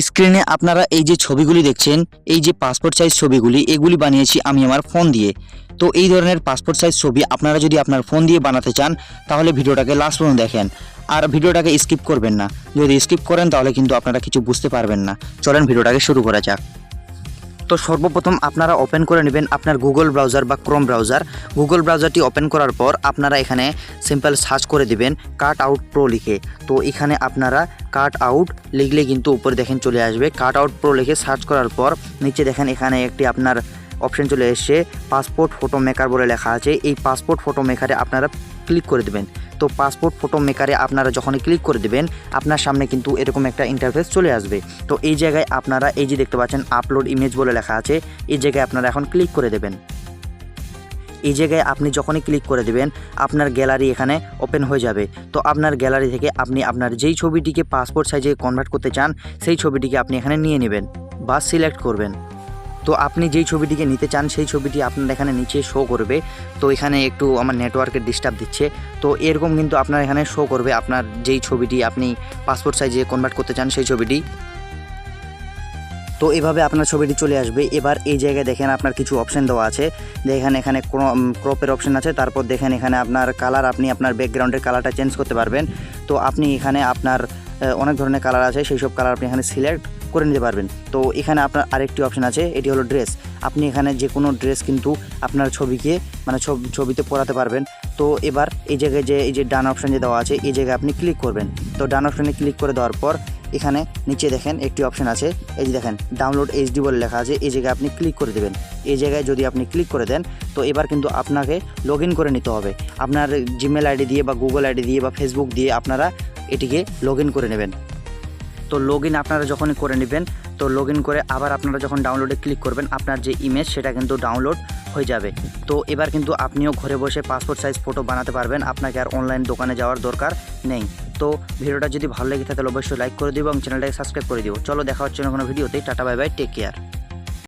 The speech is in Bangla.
স্ক্রিনে আপনারা এই যে ছবিগুলি দেখছেন, এই যে পাসপোর্ট সাইজ ছবিগুলি, এগুলি বানিয়েছি আমি আমার ফোন দিয়ে। তো এই ধরনের পাসপোর্ট সাইজ ছবি আপনারা যদি আপনার ফোন দিয়ে বানাতে চান তাহলে ভিডিওটাকে লাস্ট পর্যন্ত দেখেন, আর ভিডিওটাকে স্কিপ করবেন না। যদি স্কিপ করেন তাহলে কিন্তু আপনারা কিছু বুঝতে পারবেন না। চলেন ভিডিওটাকে শুরু করা যাক। তো সর্বপ্রথম আপনারা ওপেন করে নেবেন আপনার গুগল ব্রাউজার বা ক্রোম ব্রাউজার। গুগল ব্রাউজারটি ওপেন করার পর আপনারা এখানে সিম্পল সার্চ করে দিবেন কাট আউট প্রো লিখে। তো এখানে আপনারা কাট আউট লিখলে কিন্তু উপরে দেখেন চলে আসবে। কাট আউট প্রো লিখে সার্চ করার পর নিচে দেখেন এখানে একটি আপনার অপশন চলে এসছে, পাসপোর্ট ফটো মেকার বলে লেখা আছে। এই পাসপোর্ট ফটো মেকারে আপনারা ক্লিক করে দেবেন। তো পাসপোর্ট ফটো মেকারে আপনারা যখনই ক্লিক করে দেবেন আপনার সামনে কিন্তু এরকম একটা ইন্টারফেস চলে আসবে। তো এই জায়গায় আপনারা এই যে দেখতে পাচ্ছেন আপলোড ইমেজ বলে লেখা আছে, এই জায়গায় আপনারা এখন ক্লিক করে দেবেন। এই জায়গায় আপনি যখনই ক্লিক করে দেবেন আপনার গ্যালারি এখানে ওপেন হয়ে যাবে। তো আপনার গ্যালারি থেকে আপনি আপনার যেই ছবিটিকে পাসপোর্ট সাইজে কনভার্ট করতে চান সেই ছবিটিকে আপনি এখানে নিয়ে নেবেন বা সিলেক্ট করবেন। তো আপনি যেই ছবিটিকে নিতে চান সেই ছবিটি আপনার এখানে নিচে শো করবে। তো এখানে একটু আমার নেটওয়ার্কের ডিস্টার্ব দিচ্ছে, তো এরকম কিন্তু আপনার এখানে শো করবে আপনার যেই ছবিটি আপনি পাসপোর্ট সাইজে কনভার্ট করতে চান সেই ছবিটি। তো এভাবে আপনার ছবিটি চলে আসবে। এবার এই জায়গায় দেখেন আপনার কিছু অপশন দেওয়া আছে, দেখেন এখানে ক্রপের অপশন আছে, তারপর দেখেন এখানে আপনার কালার, আপনি আপনার ব্যাকগ্রাউন্ডের কালারটা চেঞ্জ করতে পারবেন। তো আপনি এখানে আপনার অনেক ধরনের কালার আছে, সেই সব কালার আপনি এখানে সিলেক্ট করে নিতে পারবেন। তো এখানে আপনার আরেকটি অপশন আছে, এটি হলো ড্রেস। আপনি এখানে যে কোনো ড্রেস কিন্তু আপনার ছবিকে মানে ছবিতে পরাতে পারবেন। তো এবার এই জায়গায় যে এই যে ডান অপশন যে দেওয়া আছে এই জায়গায় আপনি ক্লিক করবেন। তো ডান অপশানে ক্লিক করে দেওয়ার পর এখানে নিচে দেখেন একটি অপশন আছে, এই যে দেখেন ডাউনলোড এইচডি বলে লেখা আছে, এই জায়গায় আপনি ক্লিক করে দেবেন। এই জায়গায় যদি আপনি ক্লিক করে দেন তো এবার কিন্তু আপনাকে লগ ইন করে নিতে হবে। আপনার জিমেল আইডি দিয়ে বা গুগল আইডি দিয়ে বা ফেসবুক দিয়ে আপনারা এটিকে লগ ইন করে নেবেন। তো লগ ইন আপনারা যখনই করে নেবেন, তো লগ ইন করে আবার আপনারা যখন ডাউনলোডে ক্লিক করবেন আপনার যে ইমেজ সেটা কিন্তু ডাউনলোড হয়ে যাবে। তো এবার কিন্তু আপনিও ঘরে বসে পাসপোর্ট সাইজ ফটো বানাতে পারবেন, আপনাকে আর অনলাইন দোকানে যাওয়ার দরকার নেই। তো ভিডিওটা যদি ভালো লেগে থাকে তাহলে অবশ্যই লাইক করে দিও এবং চ্যানেলটাকে সাবস্ক্রাইব করে দিও। চলো দেখা হচ্ছে অন্য কোনো ভিডিওতে। Tata bye bye, take care.